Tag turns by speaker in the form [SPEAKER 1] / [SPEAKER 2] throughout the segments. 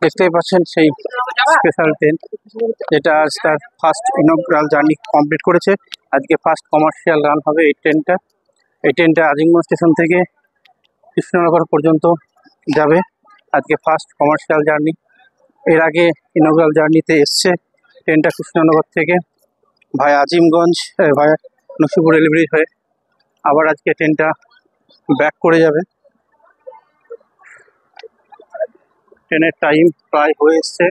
[SPEAKER 1] দেখতেই পাচ্ছেন সেই স্পেশাল ট্রেন যেটা আজ তার ফার্স্ট ইনগ্রাল জার্নি কমপ্লিট করেছে। আজকে ফার্স্ট কমার্শিয়াল রান হবে এই ট্রেনটা। এই ট্রেনটা আজিমগঞ্জ স্টেশন থেকে কৃষ্ণনগর পর্যন্ত যাবে। আজকে ফার্স্ট কমার্শিয়াল জার্নি। এর আগে ইনগ্রাল জার্নিতে এসছে ট্রেনটা কৃষ্ণনগর থেকে ভায়া আজিমগঞ্জ ভায়া নসিপুর রেল ব্রিজ হয়ে। আবার আজকে ট্রেনটা ব্যাক করে যাবে। ট্রেনের টাইম প্রায় হয়ে এসছে,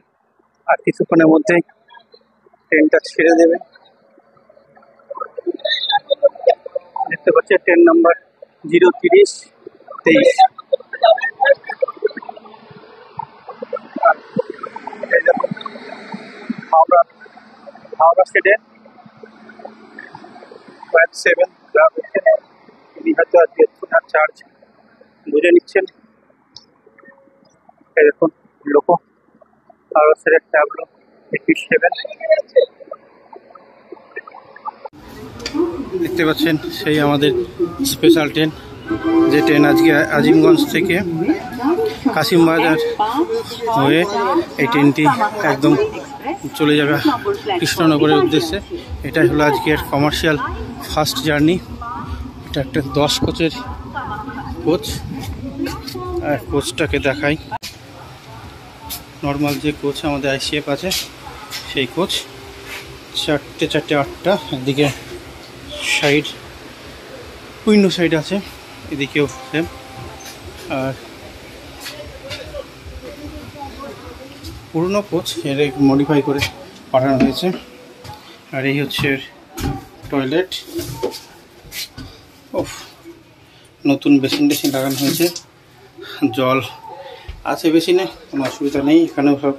[SPEAKER 1] আর কিছুক্ষণের মধ্যেই ট্রেনটা ছেড়ে দেবে। দেখতে পাচ্ছি ট্রেন নাম্বার 03023। হাওড়া স্টেটে 7 যা হচ্ছে তিনি হয়তো আজকে চার্জ বুঝে নিচ্ছেন। এরকম লোকো হাওড়া স্টেটের ট্যাবলো 27। দেখতে পাচ্ছেন সেই আমাদের স্পেশাল ট্রেন, যে ট্রেন আজকে আজিমগঞ্জ থেকে কাশিমবাজার হয়ে এই ট্রেনটি একদম চলে যাবে কৃষ্ণনগরের উদ্দেশ্যে। এটাই হলো আজকের কমার্শিয়াল ফার্স্ট জার্নি। এটা একটা 10 কোচের কোচ। আর কোচটাকে দেখাই, নর্মাল যে কোচ আমাদের আইসিএফ আছে সেই কোচ। 4টে 8টা, একদিকে সাইড উইন্ডো সাইড আছে, এদিকেও সেম। আর পুরনো কোচ এর মডিফাই করে পাঠানো হয়েছে। আর এই হচ্ছে টয়লেট। নতুন বেসিন টেসিন লাগানো হয়েছে, জল আছে বেসিনে, কোনো অসুবিধা নেই। এখানেও সব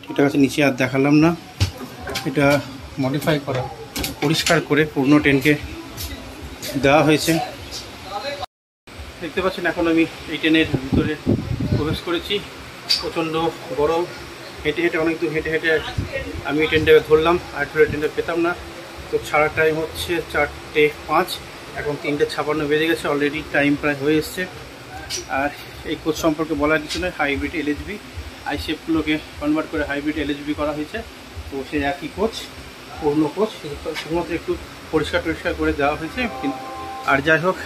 [SPEAKER 1] ঠিকঠাক আছে। নিচে আর দেখালাম না, এটা মডিফাই করা, পরিষ্কার করে পুরনো ট্রেনকে দেওয়া হয়েছে। দেখতে পাচ্ছেন এখন আমি এই ট্রেনের ভিতরে প্রবেশ করেছি। প্রচণ্ড গরম, হেঁটে হেঁটে অনেক দূর হেঁটে হেঁটে আমি এই ট্রেনটাকে ধরলাম। আর ধরে ট্রেনটা পেতাম না। তো ছাড়া টাইম হচ্ছে 4টে 5, এখন 3টে 56 বেজে গেছে। অলরেডি টাইম প্রায় হয়ে এসছে। আর এই কোচ সম্পর্কে বলার কিছু নয়, হাইব্রিড এলএচবি আইসিএফগুলোকে কনভার্ট করে হাইব্রিড এলএচবি করা হয়েছে। তো সেই একই কোচ, পুরনো কোচ, শুধুমাত্র একটু পরিষ্কার করে দেওয়া হয়েছে। আর যাই হোক,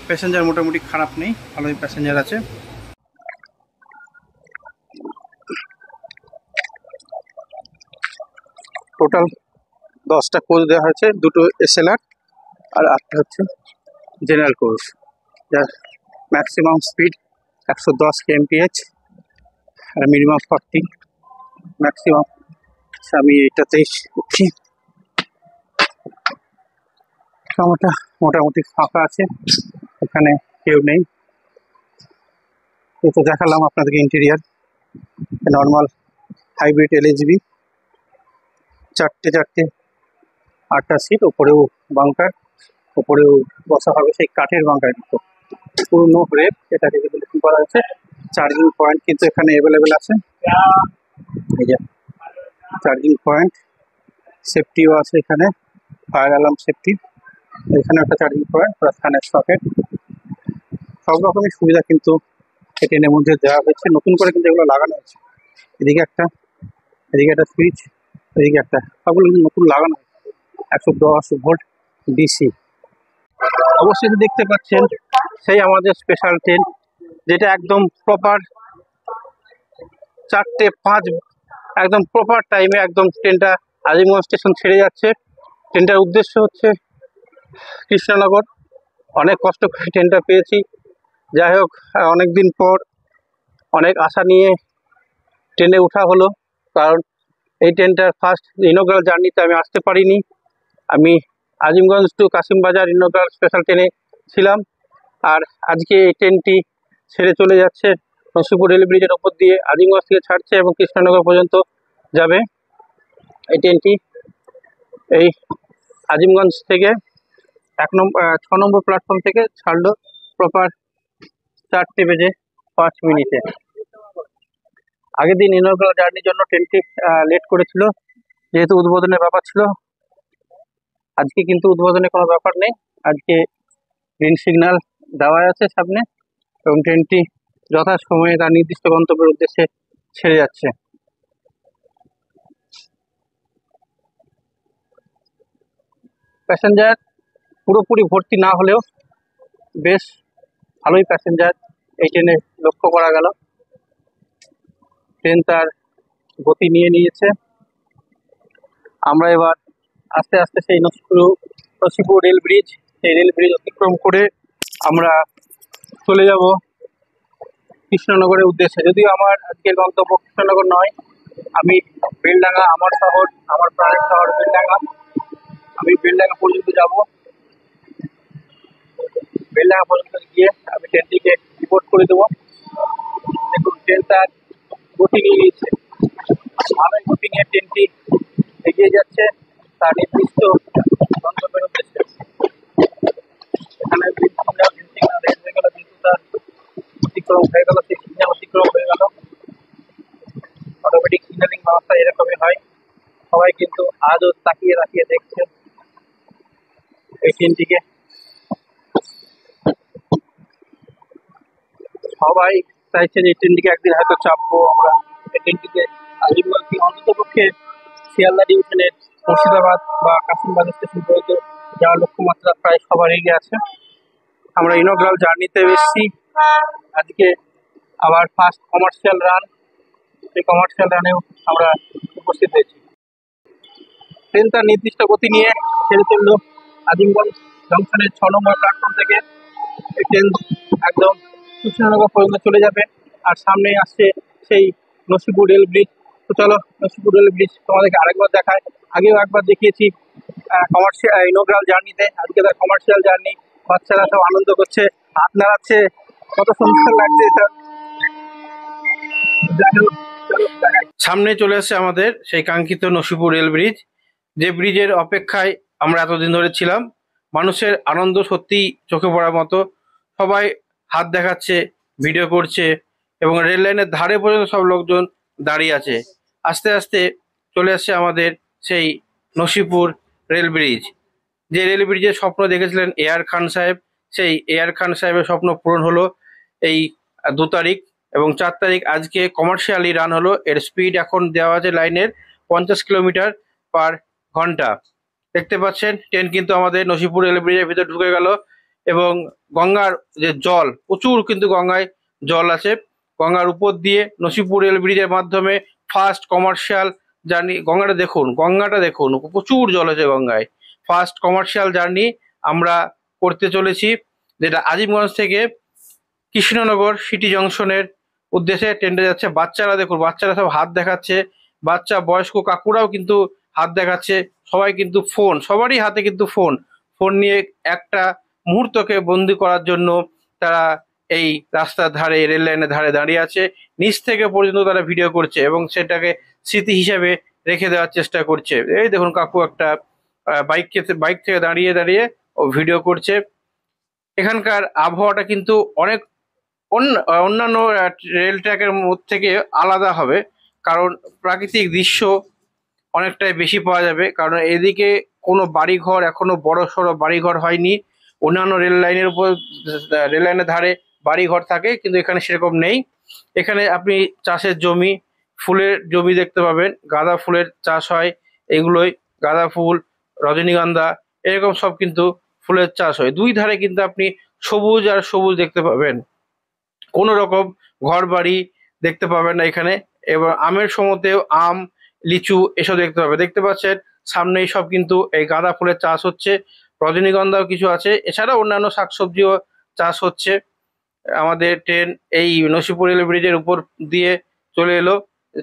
[SPEAKER 1] প্যাসেঞ্জার মোটামুটি খারাপ নেই, ভালোই প্যাসেঞ্জার আছে। টোটাল 10টা কোচ দেওয়া হয়েছে, 2টো এসএলআর আর 8টা হচ্ছে জেনারেল কোচ। যার ম্যাক্সিমাম স্পিড 110 kmph আর মিনিমাম 40 ম্যাক্সিমাম। আমি এইটাতেই উঠি। মোটামুটি ফাঁকা আছে, এখানে কেউ নেই। তো দেখালাম আপনাদেরকে ইন্টেরিয়ার। নর্মাল হাইব্রিড এলএচবি, 4টে 8টা সিট, ওপরেও বাঙ্কার, ওপরেও বসা হবে সেই কাঠের বাঙ্কার মতো। পুরনো রেপ, এটাকে রেগুলেশন করা হয়েছে। চার্জিং পয়েন্ট কিন্তু এখানে অ্যাভেলেবেল আছে। এই যে চার্জিং পয়েন্ট, সেফটিও আছে এখানে, ফায়ার অ্যালার্ম সেফটি। এখানে একটা চার্জিং পয়েন্ট, প্লাস ফ্যানের সকেট, সব রকমের সুবিধা কিন্তু এই ট্রেনের মধ্যে দেওয়া হয়েছে। নতুন করে কিন্তু এগুলো লাগানো হয়েছে। এদিকে একটা সুইচ, এদিকে একটা, সবগুলো কিন্তু নতুন লাগানো হয়েছে। 110 ভোল্ট ডিসি। অবশ্যই দেখতে পাচ্ছেন সেই আমাদের স্পেশাল ট্রেন, যেটা একদম প্রপার 4টে 5, একদম প্রপার টাইমে একদম ট্রেনটা আজিমগঞ্জ স্টেশন ছেড়ে যাচ্ছে। ট্রেনটার উদ্দেশ্য হচ্ছে কৃষ্ণনগর। অনেক কষ্ট করে ট্রেনটা পেয়েছি। যাই হোক, অনেকদিন পর অনেক আশা নিয়ে ট্রেনে ওঠা হলো, কারণ এই ট্রেনটার ফার্স্ট ইনগ্রাল জার্নিতে আমি আসতে পারিনি। আমি আজিমগঞ্জ টু কাশিমবাজার ইনগ্রাল স্পেশাল ট্রেনে ছিলাম। আর আজকে এই ট্রেনটি ছেড়ে চলে যাচ্ছে নসিপুর রেল ব্রিজের ওপর দিয়ে, আজিমগঞ্জ থেকে ছাড়ছে এবং কৃষ্ণনগর পর্যন্ত যাবে। এই ট্রেনটি এই আজিমগঞ্জ থেকে 6 নম্বর প্ল্যাটফর্ম থেকে ছাড়লো প্রপার 4টে বেজে 5 মিনিটে। আগের দিন ইনগ্রাল জার্নির জন্য ট্রেনটি লেট করেছিল, যেহেতু উদ্বোধনের ব্যাপার ছিল। আজকে কিন্তু উদ্বোধনের কোনো ব্যাপার নেই, আজকে গ্রিন সিগন্যাল দেওয়া আছে সামনে এবং ট্রেনটি যথাসময়ে তার নির্দিষ্ট গন্তব্যের উদ্দেশ্যে ছেড়ে যাচ্ছে। প্যাসেঞ্জার পুরোপুরি ভর্তি না হলেও বেশ ভালোই প্যাসেঞ্জার এই ট্রেনে লক্ষ্য করা গেল। ট্রেন তার গতি নিয়ে নিয়েছে। আমরা এবার আস্তে আস্তে সেই নসিপুর রেল ব্রিজ, সেই রেল ব্রিজ অতিক্রম করে আমরা চলে যাব কৃষ্ণনগরের উদ্দেশ্যে। যদিও আমার আজকের গন্তব্য কৃষ্ণনগর নয়, আমি বেলডাঙ্গা, আমার শহর, আমার প্রাণের শহর বেলডাঙ্গা। আমি বেলডাঙ্গা পর্যন্ত যাব। বেলডাঙ্গা পর্যন্ত গিয়ে আমি ট্রেনটিকে রিপোর্ট করে দেবো। দেখুন ট্রেন তার গতি নিয়ে নিয়েছে, ভালোই গতি নিয়ে ট্রেনটি এগিয়ে যাচ্ছে তার নির্দিষ্ট গন্তব্যের উদ্দেশ্যে। এখানে সিগন্যাল রেড হয়ে গেল, কিন্তু তার অতিক্রম হয়ে গেল, সেই সিগন্যাল অতিক্রম হয়ে গেল। অটোমেটিক সিগন্যালিং ব্যবস্থা এরকমই হয়। সবাই কিন্তু আজও তাকিয়ে তাকিয়ে দেখছে এই ট্রেনটিকে। সবাই চাইছে যে এই ট্রেনটিকে একদিন হয়তো চাপবো আমরা। এই ট্রেনটিতে আজিমগঞ্জ থেকে অন্তত পক্ষে শিয়ালদা ডিভিশনের মুর্শিদাবাদ বা কাশিমবাজার স্টেশন পর্যন্ত যাওয়ার লক্ষ্যমাত্রা প্রায় সবার এগিয়ে আছে। আমরা ইনগ্রাল জার্নিতে এসেছি আজকে, আবার ফার্স্ট কমার্শিয়াল রান, সেই কমার্শিয়াল রানেও আমরা উপস্থিত হয়েছি। ট্রেন তার নির্দিষ্ট গতি নিয়ে ছেড়ে চললো আজিমগঞ্জ জংশনের 6 নম্বর প্ল্যাটফর্ম থেকে। এই ট্রেন একদম কৃষ্ণনগর পর্যন্ত চলে যাবে, আর সামনেই আসছে সেই নসিপুর রেল ব্রিজ। তো চলো নসিপুর রেল ব্রিজ তোমাদেরকে আরেকবার দেখায়। আগেও একবার দেখিয়েছি কমার্শিয়াল ইনগ্রাল জার্নিতে, আজকে তার কমার্শিয়াল জার্নি। বাচ্চারা সব আনন্দ করছে, হাত নাড়াচ্ছে, কত সুন্দর লাগছে। সামনে চলে আসছে আমাদের সেই কাঙ্ক্ষিত নসিপুর রেল ব্রিজ, যে ব্রিজের অপেক্ষায় আমরা এতদিন ধরে ছিলাম। মানুষের আনন্দ সত্যি চোখে পড়ার মতো, সবাই হাত দেখাচ্ছে, ভিডিও করছে, এবং রেল লাইনের ধারে পর্যন্ত সব লোকজন দাঁড়িয়ে আছে। আস্তে আস্তে চলে আসছে আমাদের সেই নসিপুর রেল ব্রিজ, যে রেল ব্রিজের স্বপ্ন দেখেছিলেন এআর খান সাহেব। সেই এআর খান সাহেবের স্বপ্ন পূরণ হলো এই 2 তারিখ এবং 4 তারিখ আজকে কমার্শিয়ালি রান হলো। এর স্পিড এখন দেওয়া আছে লাইনের 50 কিলোমিটার পার ঘন্টা। দেখতে পাচ্ছেন ট্রেন কিন্তু আমাদের নসিপুর রেল ব্রিজের ভিতরে ঢুকে গেল, এবং গঙ্গার যে জল, প্রচুর কিন্তু গঙ্গায় জল আছে। গঙ্গার উপর দিয়ে নসিপুর রেল ব্রিজের মাধ্যমে ফার্স্ট কমার্শিয়াল জার্নি। গঙ্গাটা দেখুন, প্রচুর জল আছে গঙ্গায়। ফার্স্ট কমার্শিয়াল জার্নি আমরা করতে চলেছি, যেটা আজিমগঞ্জ থেকে কৃষ্ণনগর সিটি জংশনের উদ্দেশ্যে ট্রেনটা যাচ্ছে। বাচ্চারা দেখুন, বাচ্চারা সব হাত দেখাচ্ছে, বাচ্চা বয়স্ক কাকুরাও কিন্তু হাত দেখাচ্ছে। সবাই কিন্তু ফোন, সবারই হাতে কিন্তু ফোন নিয়ে একটা মুহূর্তকে বন্দি করার জন্য তারা এই রাস্তার ধারে, রেল লাইনের ধারে দাঁড়িয়ে আছে। নিচ থেকে পর্যন্ত তারা ভিডিও করছে এবং সেটাকে স্মৃতি হিসাবে রেখে দেওয়ার চেষ্টা করছে। এই দেখুন কাকু একটা বাইক থেকে দাঁড়িয়ে দাঁড়িয়ে ও ভিডিও করছে। এখানকার আবহাওয়াটা কিন্তু অনেক অন্যান্য রেল ট্র্যাকের মধ্যে থেকে আলাদা হবে, কারণ প্রাকৃতিক দৃশ্য অনেকটাই বেশি পাওয়া যাবে। কারণ এদিকে কোনো বাড়িঘর, এখনো বড় সড়ো বাড়িঘর হয়নি। অন্যান্য রেল লাইনের ধারে বাড়িঘর থাকে, কিন্তু এখানে সেরকম নেই। এখানে আপনি চাষের জমি, ফুলের জমি দেখতে পাবেন, গাঁদা ফুলের চাষ হয়। এগুলোই গাঁদা ফুল, রজনীগন্ধা, এরকম সব কিন্তু ফুলের চাষ হয়। 2 ধারে কিন্তু আপনি সবুজ আর সবুজ দেখতে পাবেন, কোনো রকম ঘর বাড়ি দেখতে পাবেন না এখানে। এবার আমের সময়তেও আম, লিচু এসব দেখতে পাচ্ছেন। সামনেই সব কিন্তু এই গাঁদা ফুলের চাষ হচ্ছে, রজনীগন্ধাও কিছু আছে, এছাড়া অন্যান্য শাকসবজিও চাষ হচ্ছে। আমাদের ট্রেন এই নসিপুর রেল ব্রিজের উপর দিয়ে চলে এলো।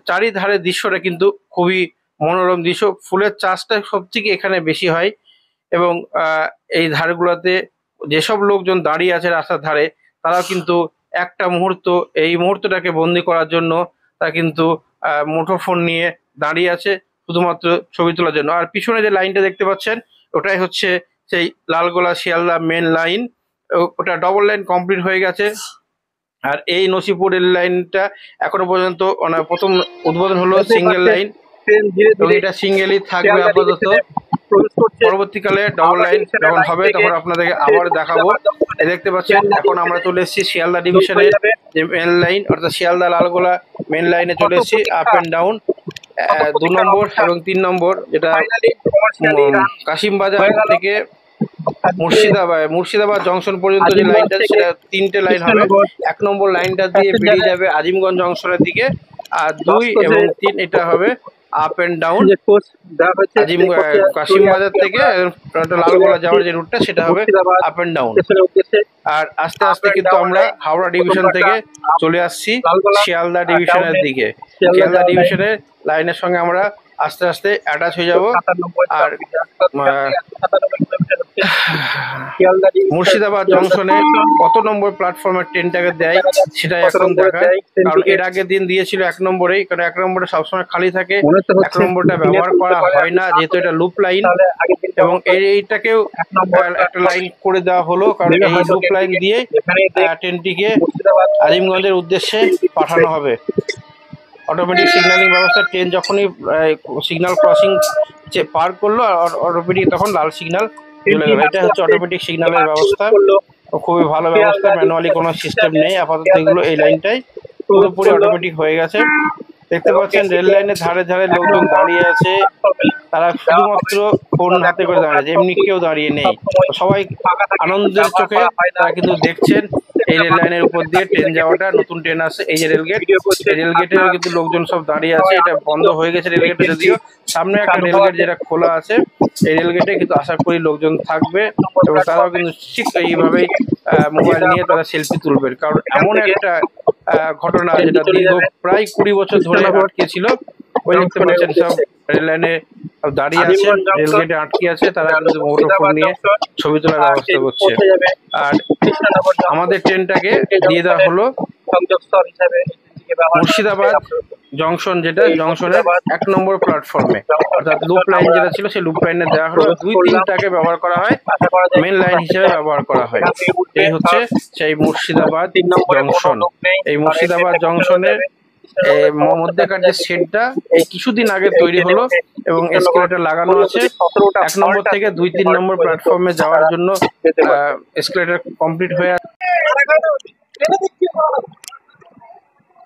[SPEAKER 1] চারিধারের দৃশ্যটা কিন্তু খুবই মনোরম দৃশ্য। ফুলের চাষটা সবথেকে এখানে বেশি হয়, এবং এই ধারগুলোতে যেসব লোকজন দাঁড়িয়ে আছে রাস্তার ধারে, তারাও কিন্তু একটা মুহূর্ত, এই মুহূর্তটাকে বন্দি করার জন্য তারা কিন্তু মুঠোফোন নিয়ে দাঁড়িয়ে আছে, শুধুমাত্র ছবি তোলার জন্য। আর পিছনে যে লাইনটা দেখতে পাচ্ছেন, ওটাই হচ্ছে সেই লালগোলা শিয়ালদা মেন লাইন। ওটা ডবল লাইন কমপ্লিট হয়ে গেছে। আর এই নসিপুর রেল লাইনটা এখনো পর্যন্ত প্রথম উদ্বোধন হলো সিঙ্গেল লাইন, এবং এটা সিঙ্গেলই থাকবে আপাতত।
[SPEAKER 2] পরবর্তীকালে ডবল লাইন যখন হবে তখন আপনাদেরকে আবার দেখাবো। দেখতে পাচ্ছেন এখন আমরা চলে এসেছি শিয়ালদা ডিভিশনের যে মেন লাইন অর্থাৎ শিয়ালদা লালগোলা মেন লাইনে চলে এসেছি। আপ অ্যান্ড ডাউন 2 নম্বর এবং 3 নম্বর, যেটা কাশিমবাজার থেকে মুর্শিদাবাদ জংশন পর্যন্ত যে লাইনটা, সেটা 3টে লাইন হবে। 1 নম্বর লাইনটা দিয়ে বেরিয়ে যাবে আজিমগঞ্জ জংশনের দিকে, আর 2 এবং 3 এটা হবে আপ অ্যান্ড ডাউন কাশিমবাজার থেকে লালগোলা যাওয়ার যে রুটটা সেটা হবে আপ অ্যান্ড ডাউন। আর আস্তে আস্তে কিন্তু আমরা হাওড়া ডিভিশন থেকে চলে আসছি শিয়ালদা ডিভিশনের দিকে। শিয়ালদা ডিভিশনের লাইনের সঙ্গে আমরা আস্তে আস্তে অ্যাটাচ হয়ে যাব। আর মুর্শিদাবাদ জংশনে কত নম্বর প্ল্যাটফর্মের ট্রেনটাকে দেয় সেটাই এখন দেখা, কারণ এর আগের দিন দিয়েছিল 1 নম্বরেই, কারণ 1 নম্বরে সবসময় খালি থাকে, 1 নম্বরটা ব্যবহার করা হয় না যেহেতু এটা লুপ লাইন, এবং এইটাকেও একটা লাইন করে দেওয়া হলো, কারণ এই লুপ লাইন দিয়ে ট্রেনটিকে আজিমগঞ্জের উদ্দেশ্যে পাঠানো হবে। অটোমেটিক সিগন্যালিং ব্যবস্থা, ট্রেন যখনই সিগন্যাল ক্রসিং পার করলো অটোমেটিক তখন লাল সিগন্যাল চলে গেল। এটা হচ্ছে অটোমেটিক সিগন্যালের ব্যবস্থা, খুবই ভালো ব্যবস্থা, ম্যানুয়ালি কোনো সিস্টেম নেই আপাতত। এগুলো এই লাইনটাই পুরোপুরি অটোমেটিক হয়ে গেছে। দেখতে পাচ্ছেন রেল লাইনের ধারে ধারে লোকজন দাঁড়িয়ে আছে, তারা শুধুমাত্র ফোন হাতে করে দাঁড়িয়ে আছে, এমনি কেউ দাঁড়িয়ে নেই। সবাই আনন্দের চোখে তারা কিন্তু দেখছেন এই রেল লাইনের উপর দিয়ে ট্রেন যাওয়াটা। নতুন ট্রেন আসছে, এই যে রেলগেট, এই রেলগেটেও কিন্তু লোকজন সব দাঁড়িয়ে আছে। এটা বন্ধ হয়ে গেছে রেলগেট, যদিও সামনে একটা রেলগেট যেটা খোলা আছে। এই রেলগেটে কিন্তু আশা করি লোকজন থাকবে, এবং তারাও কিন্তু ঠিক এইভাবেই মোবাইল নিয়ে তারা সেলফি তুলবে, কারণ এমন একটা ঘটনা যেটা দীর্ঘ প্রায় 20 বছর ধরে আটকে ছিল। ওই দেখতে পাচ্ছেন সব রেল লাইনে দাঁড়িয়ে আছে, রেলগেটে আটকে আছে, তারা কিন্তু মুঠোফোন নিয়ে ছবি তোলার ব্যবস্থা করছে। আর আমাদের ট্রেনটাকে দিয়ে দেওয়া হলো মুর্শিদাবাদ জংশন, যেটা জংশনের 1 নম্বর প্ল্যাটফর্মে, অর্থাৎ লুপ লাইন যেটা ছিল সেই লুপ লাইনে দেওয়া হলো। 2-3টাকে ব্যবহার করা হয়, মেন লাইন হিসেবে ব্যবহার করা হয়। এই হচ্ছে সেই মুর্শিদাবাদ জংশন। এই মুর্শিদাবাদ জংশনের মধ্যেকার যে সেটটা এই কিছুদিন আগে তৈরি হলো, এবং এসকেলেটর লাগানো আছে। 1 নম্বর থেকে 2-3 নম্বর প্ল্যাটফর্মে যাওয়ার জন্য এসকেলেটর কমপ্লিট হয়ে আছে।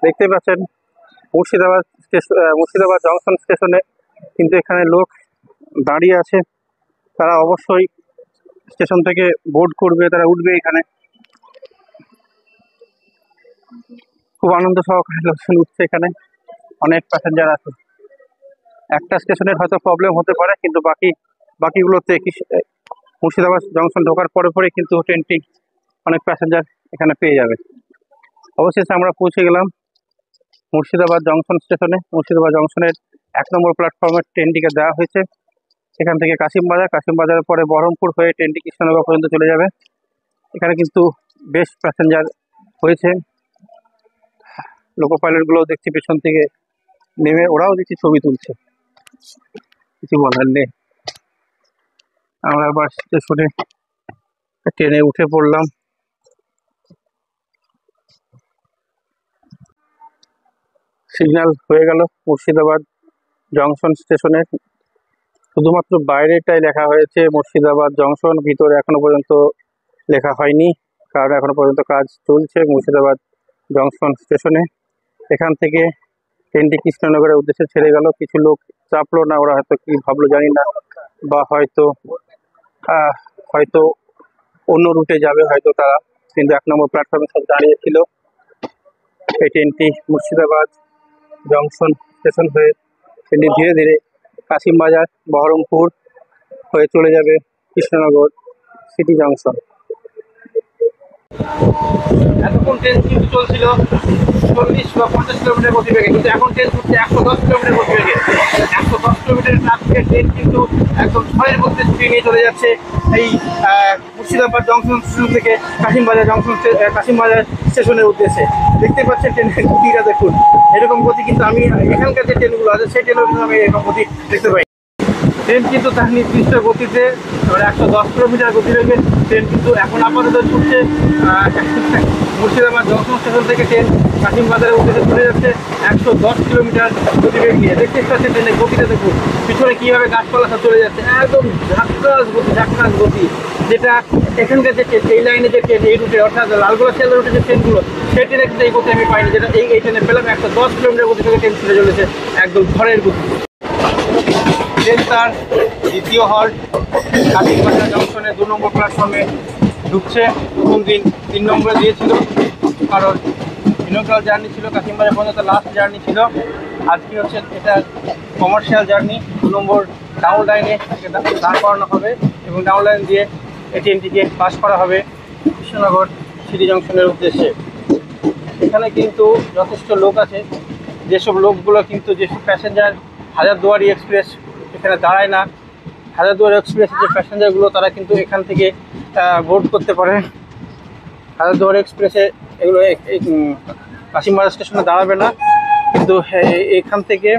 [SPEAKER 1] দেখতে পাচ্ছেন মুর্শিদাবাদ জংশন স্টেশনে কিন্তু এখানে লোক দাঁড়িয়ে আছে, তারা অবশ্যই স্টেশন থেকে বোর্ড করবে, তারা উঠবে এখানে। খুব আনন্দ সহকারে লোকজন উঠছে, এখানে অনেক প্যাসেঞ্জার আছে। একটা স্টেশনের হয়তো প্রবলেম হতে পারে, কিন্তু বাকিগুলোতে মুর্শিদাবাদ জংশন ঢোকার পরে কিন্তু ট্রেনটি অনেক প্যাসেঞ্জার এখানে পেয়ে যাবে। অবশেষে আমরা পৌঁছে গেলাম মুর্শিদাবাদ জংশন স্টেশনে। মুর্শিদাবাদ জংশনের 1 নম্বর প্ল্যাটফর্মের ট্রেনটিকে দেওয়া হয়েছে। এখান থেকে কাশিমবাজারের পরে বহরমপুর হয়ে ট্রেনটি কৃষ্ণনগর পর্যন্ত চলে যাবে। এখানে কিন্তু বেশ প্যাসেঞ্জার হয়েছে। লোকো পাইলটগুলো দেখছি পেছন থেকে নেমে, ওরাও দেখছি ছবি তুলছে, কিছু বলার নেই। আমরা আবার স্টেশনে ট্রেনে উঠে পড়লাম। সিগন্যাল হয়ে গেল মুর্শিদাবাদ জংশন স্টেশনে। শুধুমাত্র বাইরেটাই লেখা হয়েছে মুর্শিদাবাদ জংশন, ভিতরে এখনো পর্যন্ত লেখা হয়নি, কারণ এখনো পর্যন্ত কাজ চলছে মুর্শিদাবাদ জংশন স্টেশনে। এখান থেকে ট্রেনটি কৃষ্ণনগরের উদ্দেশ্যে ছেড়ে গেল। কিছু লোক চাপলো না, ওরা হয়তো কি ভাবলো জানি না, বা হয়তো অন্য রুটে যাবে হয়তো তারা, কিন্তু 1 নম্বর প্ল্যাটফর্মে সব দাঁড়িয়েছিল। এই ট্রেনটি মুর্শিদাবাদ জংশন স্টেশন হয়ে ট্রেনটি ধীরে ধীরে কাশিমবাজার, বহরমপুর হয়ে চলে যাবে কৃষ্ণনগর সিটি জংশন। এতক্ষণ ট্রেন কিন্তু চলছিল 40 বা 50 কিলোমিটার গতিবেগে, কিন্তু এখন ট্রেন চলছে 110 কিলোমিটার গতিবেগে। 110 কিলোমিটার ট্রাফিকের ট্রেন কিন্তু একদম ঝড়ের মধ্যে ছুটিয়ে নিয়ে চলে যাচ্ছে এই মুর্শিদাবাদ জংশন স্টেশন থেকে কাশিমবাজার স্টেশনের উদ্দেশ্যে। দেখতে পাচ্ছেন ট্রেনের গতিটা দেখুন, এরকম গতি কিন্তু আমি এখানকার যে ট্রেনগুলো আছে সেই ট্রেনেও কিন্তু আমি এরকম গতি দেখতে পাই। ট্রেন কিন্তু তার নির্দিষ্ট গতিতে 110 কিলোমিটার গতিবেগে ট্রেন কিন্তু এখন আপাতত ছুটছে মুর্শিদাবাদ জংশন স্টেশন থেকে ট্রেন কাশিমবাজারের উদ্দেশ্যে চলে যাচ্ছে 110 কিলোমিটার গতিবেগ নিয়ে। দেখতে পাচ্ছেন ট্রেনের গতিটা দেখুন, পিছনে কীভাবে গাছপালা সব চলে যাচ্ছে, একদম ঝাক্কাস গতি। যেটা এখানকার যে ট্রেন, এই লাইনে যে ট্রেন, এই রুটে অর্থাৎ লালগোলা শিয়ালদা রুটে যে ট্রেনগুলো, সেই ট্রেনে কিন্তু এই গতি আমি পাইনি, যেটা এই ট্রেনে পেলাম। 110 কিলোমিটার গতিবেগে ট্রেন ছুটে চলেছে, একদম ঝড়ের গতি। ট্রেন তার দ্বিতীয় হল্ট কাশিমবাজার জংশনে 2 নম্বর প্ল্যাটফর্মে ঢুকছে। প্রথম দিন 3 নম্বরে দিয়েছিল, কারণ ইনগ্রাল জার্নি ছিল, কাশিমবাজার পর্যন্ত লাস্ট জার্নি ছিল। আজকে হচ্ছে এটা কমার্শিয়াল জার্নি। 2 নম্বর ডাউন লাইনে দাঁড় করানো হবে এবং ডাউন লাইন দিয়ে এই ট্রেনটিকে পাস করা হবে কৃষ্ণনগর সিটি জংশনের উদ্দেশ্যে। এখানে কিন্তু যথেষ্ট লোক আছে, যেসব লোকগুলো কিন্তু যেসব প্যাসেঞ্জার হাজারদুয়ারি এক্সপ্রেস এখানে দাঁড়ায় না, হাজারদুয়ারি এক্সপ্রেসের যে প্যাসেঞ্জারগুলো তারা কিন্তু এখান থেকে বোর্ড করতে পারে। হাজারদুয়ারি এক্সপ্রেসে এগুলো কাশিমবাজার স্টেশনে দাঁড়াবে না, কিন্তু এখান থেকে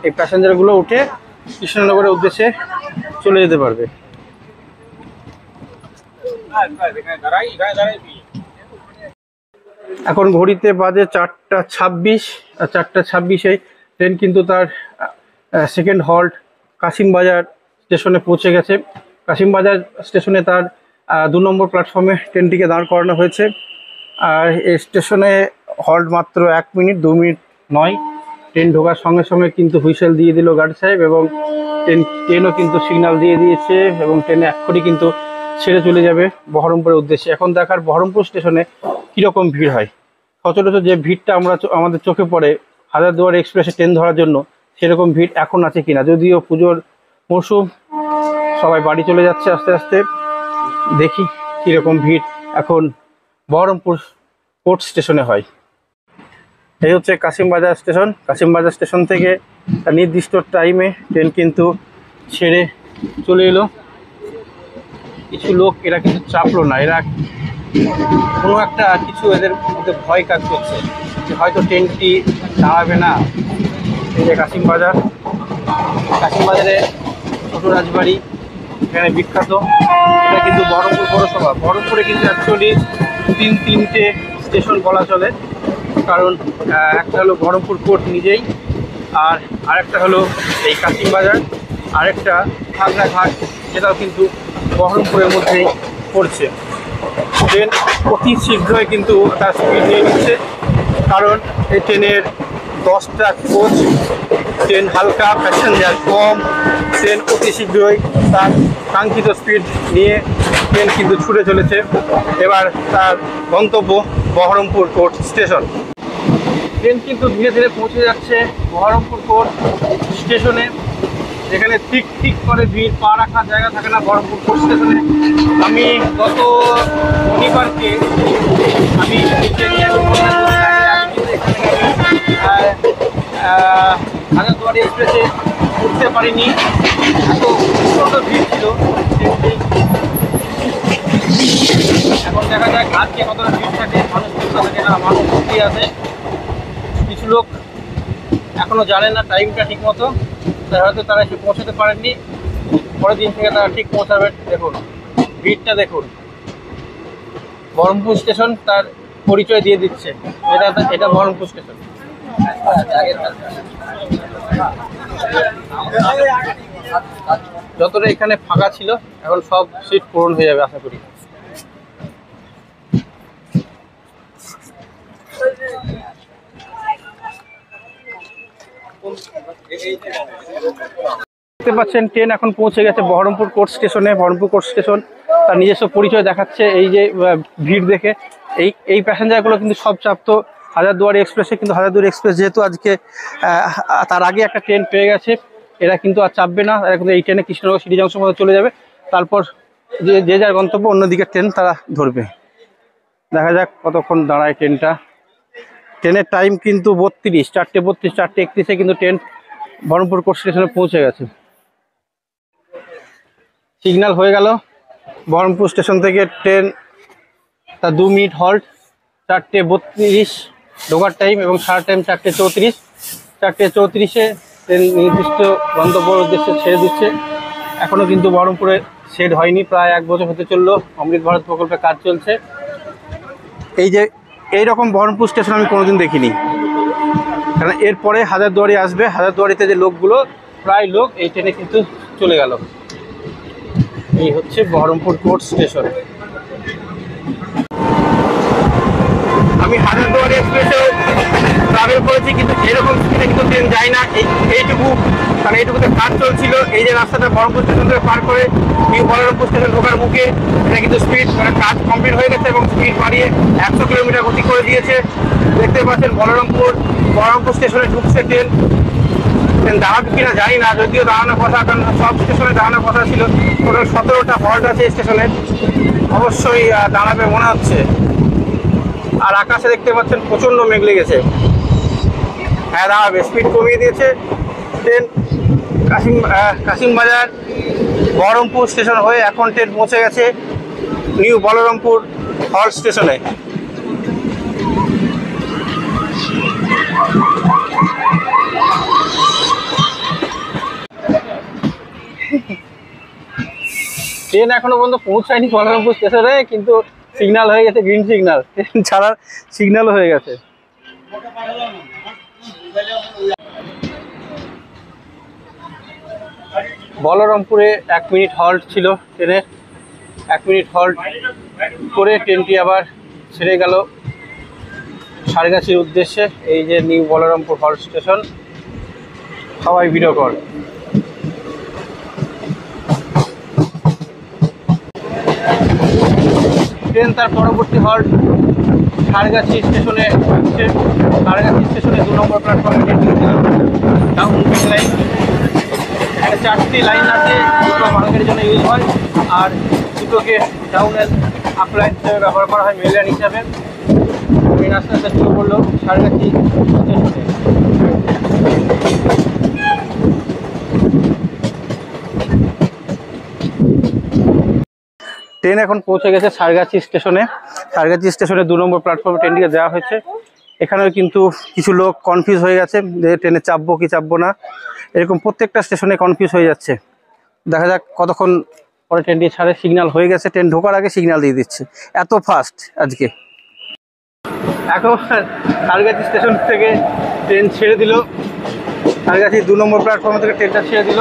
[SPEAKER 1] এই প্যাসেঞ্জারগুলো উঠে কৃষ্ণনগরের উদ্দেশ্যে চলে যেতে পারবে। এখন ঘড়িতে বাজে 4:26, আর 4:26-এ ট্রেন কিন্তু তার সেকেন্ড হল্ট কাশিমবাজার স্টেশনে পৌঁছে গেছে। কাশিমবাজার স্টেশনে তার 2 নম্বর প্ল্যাটফর্মে ট্রেনটিকে দাঁড় করানো হয়েছে। আর এই স্টেশনে হল্ট মাত্র 1 মিনিট, 2 মিনিট নয়। ট্রেন ঢোকার সঙ্গে সঙ্গে কিন্তু হুইসেল দিয়ে দিল গার্ড সাহেব, এবং ট্রেনও কিন্তু সিগন্যাল দিয়ে দিয়েছে, এবং ট্রেনে এক্ষুনি কিন্তু ছেড়ে চলে যাবে বহরমপুরের উদ্দেশ্যে। এখন দেখার বহরমপুর স্টেশনে কীরকম ভিড় হয়। সচরাচর যে ভিড়টা আমাদের চোখে পড়ে হাজারদুয়ারি এক্সপ্রেসে ট্রেন ধরার জন্য, সেরকম ভিড় এখন আছে কিনা। যদিও পুজোর মরশুম, সবাই বাড়ি চলে যাচ্ছে আস্তে আস্তে, দেখি কীরকম ভিড় এখন বহরমপুর কোর্ট স্টেশনে হয়। এই হচ্ছে কাশিমবাজার স্টেশন। কাশিমবাজার স্টেশন থেকে নির্দিষ্ট টাইমে ট্রেন কিন্তু ছেড়ে চলে এলো। কিছু লোক এরা কিন্তু চাপলো না, এরা কোনো একটা কিছু এদের মধ্যে ভয় কাজ করছে যে হয়তো ট্রেনটি দাঁড়াবে না। এই যে কাশিমবাজার, কাশিমবাজারে ছোট রাজবাড়ি এখানে বিখ্যাত। এটা কিন্তু বহরমপুর পৌরসভা। বহরমপুরে কিন্তু অ্যাকচুয়ালি 3টে স্টেশন বলা চলে, কারণ একটা হলো বহরমপুর কোর্ট নিজেই, আর আরেকটা হলো এই কাশিমবাজার, আরেকটা খাগড়াঘাট, যেটাও কিন্তু বহরমপুরের মধ্যেই পড়ছে। ট্রেন অতি শীঘ্রই কিন্তু তার স্পিড নিয়ে নিচ্ছে, কারণ এই ট্রেনের 10টা কোচ, ট্রেন হালকা, প্যাসেঞ্জার কম। ট্রেন অতি শীঘ্রই তার কাঙ্ক্ষিত স্পিড নিয়ে ট্রেন কিন্তু ছুটে চলেছে। এবার তার গন্তব্য বহরমপুর কোর্ট স্টেশন। ট্রেন কিন্তু ধীরে ধীরে পৌঁছে যাচ্ছে বহরমপুর কোর্ট স্টেশনে, যেখানে ঠিক করে ভিড় পা রাখার জায়গা থাকে না বহরমপুর কোর্ট স্টেশনে। আমি গত শনিবারকে আমি হাজারদুয়ারি এক্সপ্রেসে উঠতে পারিনি, এত প্রচণ্ড ভিড় ছিল। এখন দেখা যাক আজকে কতটা ভিড় থাকে, মানুষ বুঝতে থাকে না, মানুষ ভর্তি আছে। কিছু লোক এখনও জানে না টাইমটা ঠিক মতো, তাই হয়তো তারা এসে পৌঁছাতে পারেননি। পরের দিন থেকে তারা ঠিক পৌঁছাবে। দেখুন ভিড়টা দেখুন, বহরমপুর স্টেশন তার পরিচয় দিয়ে দিচ্ছে, এটা বহরমপুর স্টেশন। যতটা এখানে ফাঁকা ছিল এখন সব সিট পূরণ হয়ে যাবে আশা করি। দেখতে পাচ্ছেন ট্রেন এখন পৌঁছে গেছে বহরমপুর কোর্ট স্টেশনে। বহরমপুর কোর্ট স্টেশন তার নিজস্ব পরিচয় দেখাচ্ছে এই যে ভিড় দেখে। এই প্যাসেঞ্জারগুলো কিন্তু সব চাপতো হাজারদুয়ারি এক্সপ্রেসে, কিন্তু হাজারদুয়ারি এক্সপ্রেস যেহেতু আজকে তার আগে একটা ট্রেন পেয়ে গেছে, এরা কিন্তু আর চাপবে না। এরা কিন্তু এই ট্রেনে কৃষ্ণনগর সিটি জংশন মধ্যে চলে যাবে, তারপর যে যার গন্তব্য অন্যদিকে ট্রেন তারা ধরবে। দেখা যাক কতক্ষণ দাঁড়ায় ট্রেনটা। ট্রেনের টাইম কিন্তু 32, 4:32, 4:31-এ কিন্তু ট্রেন বহরমপুর কোর্ট স্টেশনে পৌঁছে গেছে। সিগন্যাল হয়ে গেল বহরমপুর স্টেশন থেকে ট্রেন তার 2 মিনিট হল্ট, 4:32 ঢোকার টাইম এবং ছাড়ার টাইম 4:34। 4:34-এ ট্রেন নির্দিষ্ট গন্তব্যের উদ্দেশ্যে ছেড়ে দিচ্ছে। এখনও কিন্তু বহরমপুরে শেড হয়নি, প্রায় 1 বছর হতে চললো। অমৃত ভারত প্রকল্পে কাজ চলছে। এই যে এইরকম বহরমপুর স্টেশন আমি কোনোদিন দেখিনি, কারণ এরপরে হাজারদুয়ারি আসবে। হাজারদুয়ারিতে যে লোকগুলো, প্রায় লোক এই ট্রেনে কিন্তু চলে গেল। এই হচ্ছে বহরমপুর কোর্ট স্টেশন। আমি হাজারদুয়ারি এক্সপ্রেসেও ট্রাভেল করেছি, কিন্তু এরকম স্পিডে কিন্তু ট্রেন যায় না। এইটুকু, কারণ এইটুকুতে কাজ চলছিল। এই যে রাস্তাটা বহরমপুর স্টেশন থেকে পার করে নিউ বলরামপুর স্টেশন ঢোকার মুখে, এটা কিন্তু স্পিড, মানে কাজ কমপ্লিট হয়ে গেছে এবং স্পিড বাড়িয়ে 100 কিলোমিটার গতি করে দিয়েছে। দেখতে পাচ্ছেন বহরমপুর স্টেশনে ঢুকছে ট্রেন। ট্রেন দাঁড়াবে কিনা জানি না, যদিও দাঁড়ানোর কথা, কারণ সব স্টেশনে দাঁড়ানোর কথা ছিল। টোটাল 17টা হল্ট আছে স্টেশনে, অবশ্যই দাঁড়াবে মনে হচ্ছে। আর আকাশে দেখতে পাচ্ছেন প্রচণ্ড মেঘ লেগেছে। হ্যাঁ দাঁড়াবে, স্পিড কমিয়ে দিয়েছে ট্রেন। কাশিমবাজার বহরমপুর স্টেশন হয়ে এখন ট্রেন পৌঁছে গেছে নিউ বলরামপুর হল্ট স্টেশনে। ট্রেন এখনো পর্যন্ত পৌঁছায়নি বলরামপুর স্টেশনে, কিন্তু সিগন্যাল হয়ে গেছে, গ্রিন সিগন্যাল। ট্রেন ছাড়ার সিগন্যালও হয়ে গেছে। বলরামপুরে 1 মিনিট হল্ট ছিল ট্রেনের। 1 মিনিট হল্ট করে ট্রেনটি আবার ছেড়ে গেল সারগাছির উদ্দেশ্যে। এই যে নিউ বলরামপুর হল্ট স্টেশন, সবাই ভিডিও কর। ট্রেন তার পরবর্তী হল্ট সারগাছি স্টেশনে হচ্ছে। সারগাছি স্টেশনে 2 নম্বর প্ল্যাটফর্মে ট্রেন ডাউন লাইন। এখানে 4টি লাইন আছে, দুটো মালগাড়ির জন্য ইউজ হয়, আর দুটোকে ডাউন অ্যান্ড আপ লাইন হিসেবে ব্যবহার করা হয়, মেল লাইন হিসাবে। ট্রেন আস্তে আস্তে শুরু করলো সারগাছি স্টেশনে। ট্রেন এখন পৌঁছে গেছে সারগাছি স্টেশনে। সারগাছি স্টেশনে 2 নম্বর প্ল্যাটফর্মে ট্রেনটিকে দেওয়া হয়েছে। এখানেও কিন্তু কিছু লোক কনফিউজ হয়ে গেছে যে ট্রেনে চাপবো কি চাপবো না, এরকম প্রত্যেকটা স্টেশনে কনফিউজ হয়ে যাচ্ছে। দেখা যাক কতক্ষণ পরে ট্রেনটি ছাড়ে। সিগন্যাল হয়ে গেছে, ট্রেন ঢোকার আগে সিগন্যাল দিয়ে দিচ্ছে, এত ফাস্ট আজকে। এখন সারগাছি স্টেশন থেকে ট্রেন ছেড়ে দিল। সারগাছি 2 নম্বর প্ল্যাটফর্ম থেকে ট্রেনটা ছেড়ে দিল।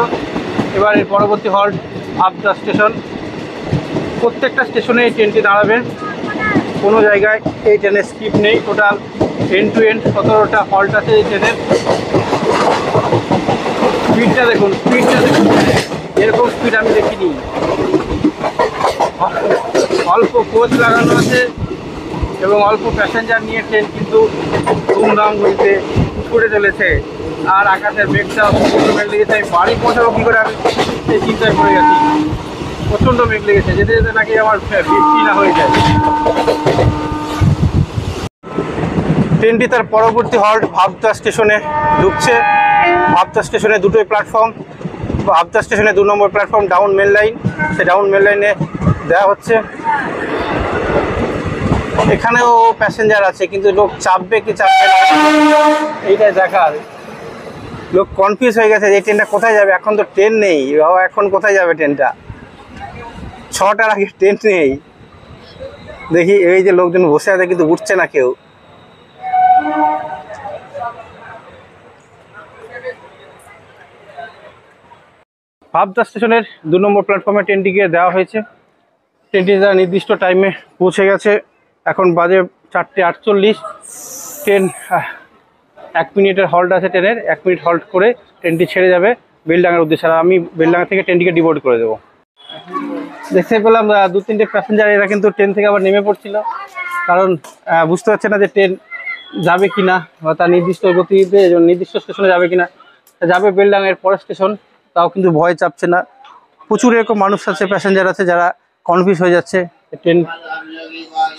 [SPEAKER 1] এবার এর পরবর্তী হল্ট আবদা স্টেশন। প্রত্যেকটা স্টেশনে এই ট্রেনটি দাঁড়াবে, কোনো জায়গায় এই ট্রেনের স্কিপ নেই। টোটাল এন্ড টু এন্ড 17টা হল্ট আছে এই ট্রেনের। স্পিডটা দেখুন, এরকম স্পিড আমি দেখিনি। অল্প কোচ লাগানো আছে এবং অল্প প্যাসেঞ্জার নিয়ে ট্রেন কিন্তু ধুমধাম গতিতে ছুটে চলেছে। আর আকাশের মেঘটা প্রচণ্ড মেঘ লেগেছে। আমি বাড়ি পৌঁছাবো কী করে, আমি সেই চিন্তায় পড়ে গেছি। প্রচণ্ড মেঘ লেগেছে, যেতে যেতে নাকি আমার বৃষ্টি না হয়ে যায়। ট্রেনটি তার পরবর্তী হল্ট ভাবদা স্টেশনে ঢুকছে। ভাবদা স্টেশনে দুটোই প্ল্যাটফর্ম। ভাবদা স্টেশনে 2 নম্বর প্ল্যাটফর্ম ডাউন মেল লাইন, সে ডাউন মেল লাইনে দেওয়া হচ্ছে। এখানেও প্যাসেঞ্জার আছে, কিন্তু লোক চাপবে কি চাপবে না এইটাই দেখার। লোক কনফিউজ হয়ে গেছে যে এই ট্রেনটা কোথায় যাবে। এখন তো ট্রেন নেই, এখন কোথায় যাবে ট্রেনটা? 6টার আগে ট্রেন নেই। দেখি এই যে লোকজন বসে আছে, কিন্তু উঠছে না কেউ। ভাবদা স্টেশনের 2 নম্বর প্ল্যাটফর্মে ট্রেনটিকে দেওয়া হয়েছে। ট্রেনটি তার নির্দিষ্ট টাইমে পৌঁছে গেছে। এখন বাজে 4:48। ট্রেন 1 মিনিটের হল্ট আছে ট্রেনের। 1 মিনিট হল্ট করে ট্রেনটি ছেড়ে যাবে বেলডাঙ্গার উদ্দেশ্যে। আর আমি বেলডাঙ্গা থেকে ট্রেনটিকে ডিবোর্ড করে দেবো। দেখতে পেলাম 2-3টে প্যাসেঞ্জার, এরা কিন্তু ট্রেন থেকে আবার নেমে পড়ছিল, কারণ বুঝতে পারছে না যে ট্রেন যাবে কি না, বা তার নির্দিষ্ট গতিতে নির্দিষ্ট স্টেশনে যাবে কি না। যাবে বেলডাঙ্গার পরের স্টেশন, তাও কিন্তু ভয় চাপছে না। প্রচুর এরকম মানুষ আছে, প্যাসেঞ্জার আছে, যারা কনফিউজ হয়ে যাচ্ছে ট্রেন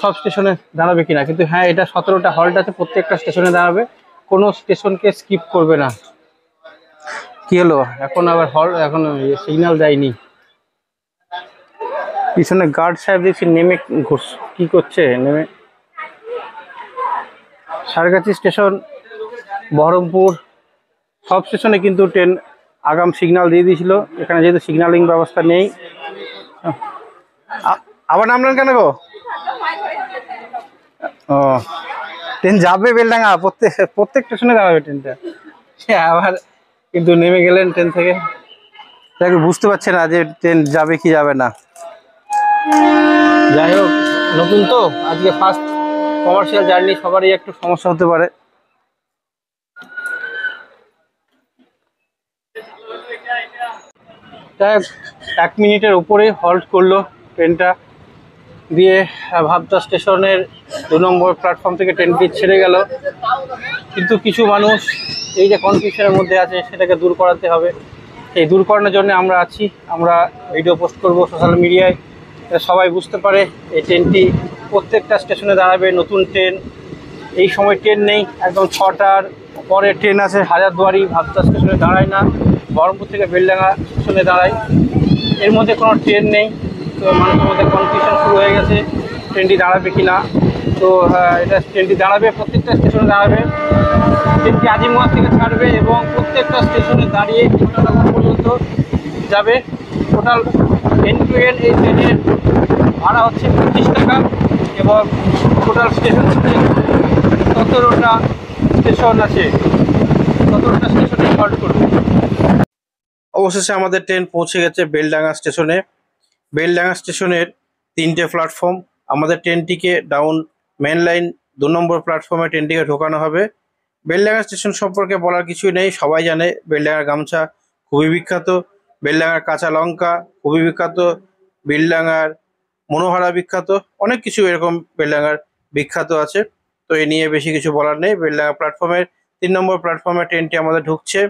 [SPEAKER 1] সব স্টেশনে দাঁড়াবে কিনা। কিন্তু হ্যাঁ, এটা 17টা হল্ট আছে, প্রত্যেকটা স্টেশনে দাঁড়াবে, কোনো স্টেশনকে স্কিপ করবে না। কি হলো এখন আবার এখন সিগন্যাল দেয়নি। পিছনে গার্ড সাহেব দেখছি নেমে কি করছে, নেমে। সারগাছি স্টেশন, বহরমপুর সব স্টেশনে কিন্তু ট্রেন আগাম সিগন্যাল দিয়ে দিয়েছিল। এখানে যেহেতু সিগন্যালিং ব্যবস্থা নেই। আবার নামলেন কেন গো? ও ট্রেন যাবে বেলডাঙ্গা, প্রত্যেক স্টেশনে দাঁড়াবে ট্রেনটা। সে আবার কিন্তু নেমে গেলেন ট্রেন থেকে, তাকে বুঝতে পারছে না যে ট্রেন যাবে কি যাবে না। যাই হোক, নতুন তো, আজকে ফার্স্ট কমার্শিয়াল জার্নি, সবারই একটু সমস্যা হতে পারে। যাই হোক, 1 মিনিটের উপরে হল্ট করলো ট্রেনটা, দিয়ে ভাবতা স্টেশনের 2 নম্বর প্ল্যাটফর্ম থেকে ট্রেনটি ছেড়ে গেল। কিন্তু কিছু মানুষ এই যে কনফিউশনের মধ্যে আছে, সেটাকে দূর করাতে হবে। এই দূর করানোর জন্য আমরা আছি, আমরা ভিডিও পোস্ট করব সোশ্যাল মিডিয়ায়, সবাই বুঝতে পারে এই ট্রেনটি প্রত্যেকটা স্টেশনে দাঁড়াবে। নতুন ট্রেন, এই সময় ট্রেন নেই, একদম 6টার পরে ট্রেন আছে। হাজারদুয়ারি ভাবতা স্টেশনে দাঁড়ায় না, বহরমপুর থেকে বেলডাঙ্গা স্টেশনে দাঁড়ায়, এর মধ্যে কোনো ট্রেন নেই। তো মানুষের মধ্যে কনফিউশন শুরু হয়ে গেছে ট্রেনটি দাঁড়াবে কি না। তো এটা ট্রেনটি দাঁড়াবে, প্রত্যেকটা স্টেশনে দাঁড়াবে। ট্রেনটি আজিমগঞ্জ থেকে ছাড়বে এবং প্রত্যেকটা স্টেশনে দাঁড়িয়ে কৃষ্ণনগর পর্যন্ত যাবে। টোটাল এন্ড টু এন্ড এই ট্রেনের ভাড়া হচ্ছে 25 টাকা এবং টোটাল স্টেশন 17টা স্টেশন আছে, 17টা স্টেশনে হল্ট করবে।
[SPEAKER 2] অবশেষে আমাদের ট্রেন পৌঁছে গেছে বেলডাঙ্গা স্টেশনে। বেলডাঙ্গা স্টেশনের 3টে প্ল্যাটফর্ম। আমাদের ট্রেনটিকে ডাউন মেন লাইন 2 নম্বর প্ল্যাটফর্মে ট্রেনটিকে ঢোকানো হবে। বেলডাঙ্গা স্টেশন সম্পর্কে বলার কিছুই নেই, সবাই জানে। বেলডাঙ্গার গামছা খুবই বিখ্যাত, বেলডাঙ্গার কাঁচা লঙ্কা খুবই বিখ্যাত, বেলডাঙ্গার মনোহারা বিখ্যাত, অনেক কিছু এরকম বেলডাঙ্গার বিখ্যাত আছে। তো এ নিয়ে বেশি কিছু বলার নেই। বেলডাঙ্গা প্ল্যাটফর্মের 3 নম্বর প্ল্যাটফর্মে ট্রেনটি আমাদের ঢুকছে।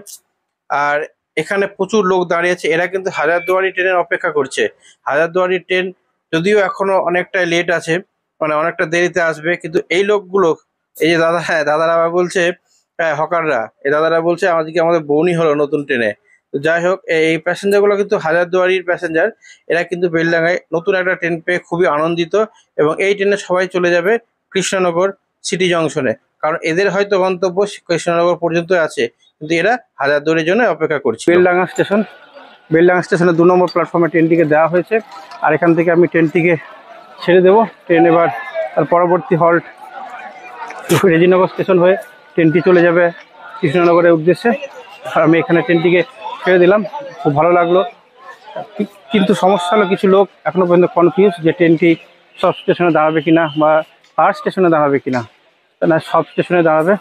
[SPEAKER 2] আর এখানে প্রচুর লোক দাঁড়িয়েছে, এরা কিন্তু হাজারদুয়ারি ট্রেনের অপেক্ষা করছে। হাজারদুয়ারি ট্রেন যদিও এখনো অনেকটা লেট আছে, মানে অনেকটা দেরিতে আসবে, কিন্তু এই লোকগুলো, এই যে দাদারা বলছে, হকাররা, এই দাদারা বলছে আমাদের বউনি হলো নতুন ট্রেনে। তো যাই হোক, এই প্যাসেঞ্জারগুলো কিন্তু হাজারদুয়ারির প্যাসেঞ্জার, এরা কিন্তু বেলডাঙ্গায় নতুন একটা ট্রেন পেয়ে খুবই আনন্দিত এবং এই ট্রেনে সবাই চলে যাবে কৃষ্ণনগর সিটি জংশনে। কারণ এদের হয়তো গন্তব্য কৃষ্ণনগর পর্যন্ত আছে, কিন্তু এরা হাজারদুয়ারির জন্য অপেক্ষা করছে।
[SPEAKER 1] বেলডাঙ্গা স্টেশনে 2 নম্বর প্ল্যাটফর্মে ট্রেনটিকে দেওয়া হয়েছে। আর এখান থেকে আমি ট্রেনটিকে ছেড়ে দেবো। ট্রেন এবার তার পরবর্তী হল্ট রেজিনগর স্টেশন হয়ে ট্রেনটি চলে যাবে কৃষ্ণনগরের উদ্দেশ্যে। আর আমি এখানে ট্রেনটিকে ছেড়ে দিলাম, খুব ভালো লাগলো। কিন্তু সমস্যা হলো, কিছু লোক এখনও পর্যন্ত কনফিউজ যে ট্রেনটি সব স্টেশনে দাঁড়াবে কিনা বা আর স্টেশনে দাঁড়াবে কিনা। না, সব স্টেশনে দাঁড়াবে।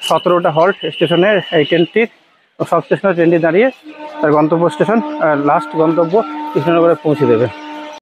[SPEAKER 1] 17টা হল্ট স্টেশনের এই ট্রেনটির, সব স্টেশনে ট্রেনটি দাঁড়িয়ে তার গন্তব্য স্টেশন লাস্ট গন্তব্য কৃষ্ণনগরে পৌঁছে দেবে।